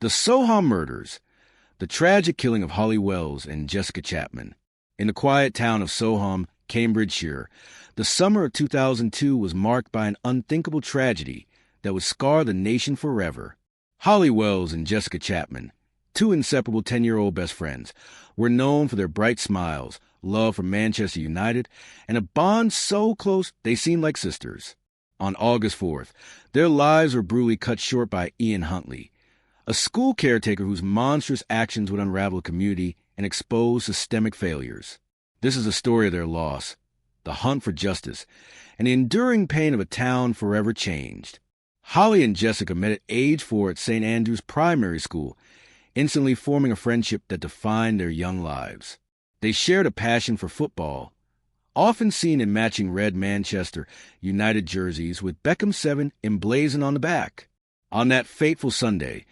The Soham Murders, the tragic killing of Holly Wells and Jessica Chapman. In the quiet town of Soham, Cambridgeshire, the summer of 2002 was marked by an unthinkable tragedy that would scar the nation forever. Holly Wells and Jessica Chapman, two inseparable 10-year-old best friends, were known for their bright smiles, love for Manchester United, and a bond so close they seemed like sisters. On August 4th, their lives were brutally cut short by Ian Huntley, a school caretaker whose monstrous actions would unravel a community and expose systemic failures. This is the story of their loss, the hunt for justice, and the enduring pain of a town forever changed. Holly and Jessica met at age 4 at St. Andrew's Primary School, instantly forming a friendship that defined their young lives. They shared a passion for football, often seen in matching red Manchester United jerseys with Beckham 7 emblazoned on the back. On that fateful Sunday,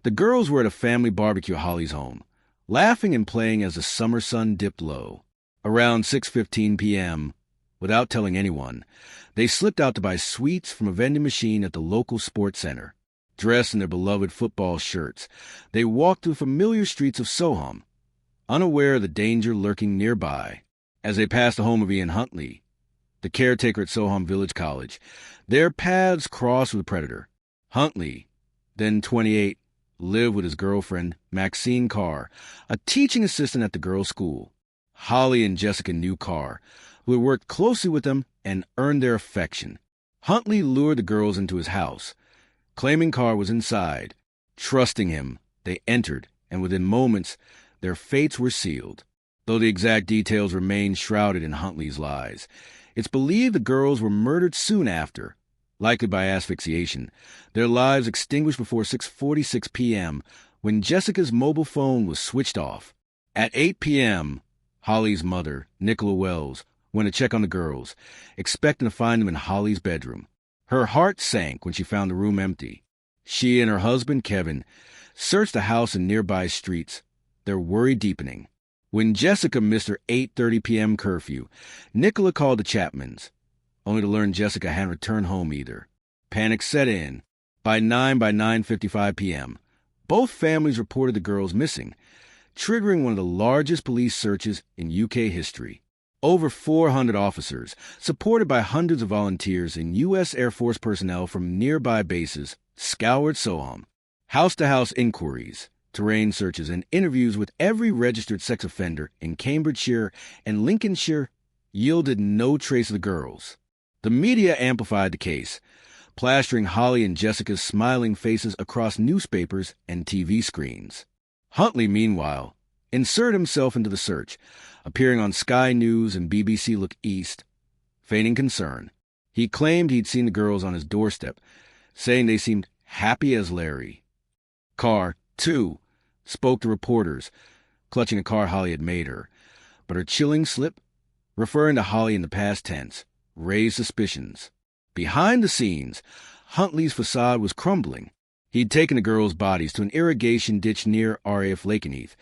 the girls were at a family barbecue at Holly's home, laughing and playing as the summer sun dipped low. Around 6:15 p.m., without telling anyone, they slipped out to buy sweets from a vending machine at the local sports center. Dressed in their beloved football shirts, they walked through familiar streets of Soham, unaware of the danger lurking nearby. As they passed the home of Ian Huntley, the caretaker at Soham Village College, their paths crossed with a predator. Huntley, then 28, lived with his girlfriend, Maxine Carr, a teaching assistant at the girls' school. Holly and Jessica knew Carr, who had worked closely with them and earned their affection. Huntley lured the girls into his house, claiming Carr was inside. Trusting him, they entered, and within moments, their fates were sealed. Though the exact details remain shrouded in Huntley's lies, it's believed the girls were murdered soon after, likely by asphyxiation, their lives extinguished before 6:46 p.m. when Jessica's mobile phone was switched off. At 8 p.m., Holly's mother, Nicola Wells, went to check on the girls, expecting to find them in Holly's bedroom. Her heart sank when she found the room empty. She and her husband, Kevin, searched the house and nearby streets, their worry deepening. When Jessica missed her 8:30 p.m. curfew, Nicola called the Chapmans, only to learn Jessica hadn't returned home either. Panic set in. By 9:55 p.m., both families reported the girls missing, triggering one of the largest police searches in UK history. Over 400 officers, supported by hundreds of volunteers and U.S. Air Force personnel from nearby bases, scoured Soham. House-to-house inquiries, terrain searches, and interviews with every registered sex offender in Cambridgeshire and Lincolnshire yielded no trace of the girls. The media amplified the case, plastering Holly and Jessica's smiling faces across newspapers and TV screens. Huntley, meanwhile, inserted himself into the search, appearing on Sky News and BBC Look East, feigning concern. He claimed he'd seen the girls on his doorstep, saying they seemed happy as Larry. Carr, too, spoke to reporters, clutching a car Holly had made her, but her chilling slip, referring to Holly in the past tense, raised suspicions. Behind the scenes, Huntley's facade was crumbling. He'd taken the girls' bodies to an irrigation ditch near RAF Lakenheath,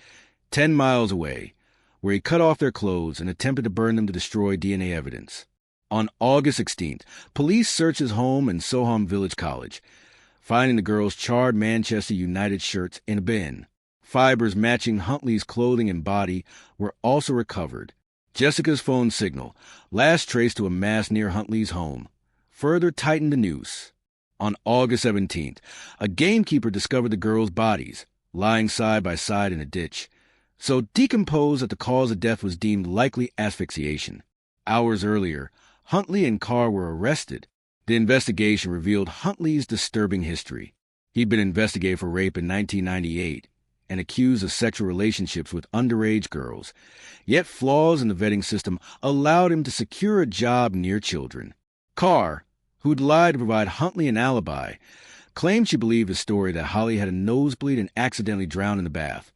10 miles away, where he cut off their clothes and attempted to burn them to destroy DNA evidence. On August 16th, police searched his home in Soham Village College, finding the girls' charred Manchester United shirts in a bin. Fibers matching Huntley's clothing and body were also recovered. Jessica's phone signal, last traced to a mast near Huntley's home, further tightened the noose. On August 17th, a gamekeeper discovered the girls' bodies, lying side by side in a ditch, so decomposed that the cause of death was deemed likely asphyxiation. Hours earlier, Huntley and Carr were arrested. The investigation revealed Huntley's disturbing history. He'd been investigated for rape in 1998 and accused of sexual relationships with underage girls, yet flaws in the vetting system allowed him to secure a job near children. Carr, who'd lied to provide Huntley an alibi, claimed she believed his story that Holly had a nosebleed and accidentally drowned in the bath,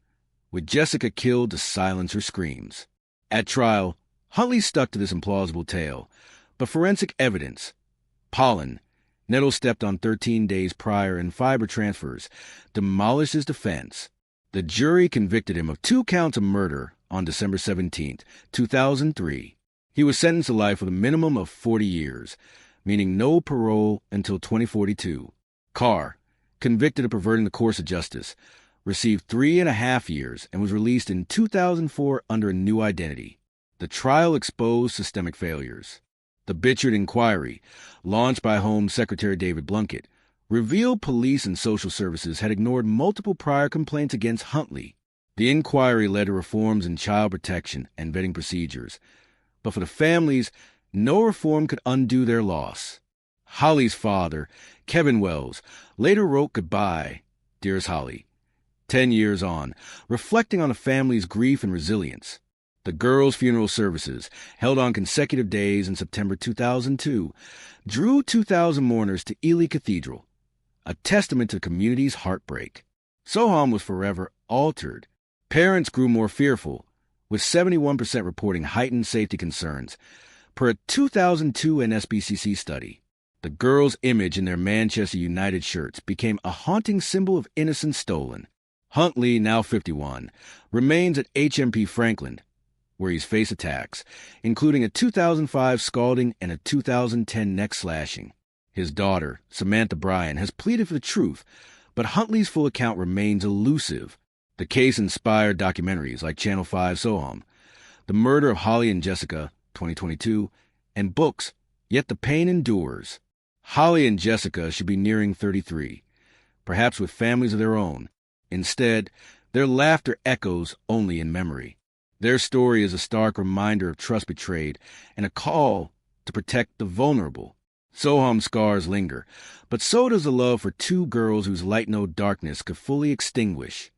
with Jessica killed to silence her screams. At trial, Huntley stuck to this implausible tale, but forensic evidence, pollen, nettles stepped on 13 days prior and fiber transfers, demolished his defense. The jury convicted him of 2 counts of murder on December 17, 2003. He was sentenced to life with a minimum of 40 years, meaning no parole until 2042. Carr, convicted of perverting the course of justice, received 3.5 years and was released in 2004 under a new identity. The trial exposed systemic failures. The Bichard Inquiry, launched by Home Secretary David Blunkett, revealed police and social services had ignored multiple prior complaints against Huntley. The inquiry led to reforms in child protection and vetting procedures. But for the families, no reform could undo their loss. Holly's father, Kevin Wells, later wrote goodbye, Dearest Holly, 10 years on, reflecting on the family's grief and resilience. The girls' funeral services, held on consecutive days in September 2002, drew 2,000 mourners to Ely Cathedral, a testament to the community's heartbreak. Soham was forever altered. Parents grew more fearful, with 71% reporting heightened safety concerns. Per a 2002 NSBCC study, the girls' image in their Manchester United shirts became a haunting symbol of innocence stolen. Huntley, now 51, remains at HMP Franklin, where he's faced attacks, including a 2005 scalding and a 2010 neck slashing. His daughter, Samantha Bryan, has pleaded for the truth, but Huntley's full account remains elusive. The case inspired documentaries like Channel 5 Soham, The Murder of Holly and Jessica, 2022, and books, Yet the Pain Endures. Holly and Jessica should be nearing 33, perhaps with families of their own. Instead, their laughter echoes only in memory. Their story is a stark reminder of trust betrayed and a call to protect the vulnerable. Soham's scars linger, but so does the love for two girls whose light no darkness could fully extinguish.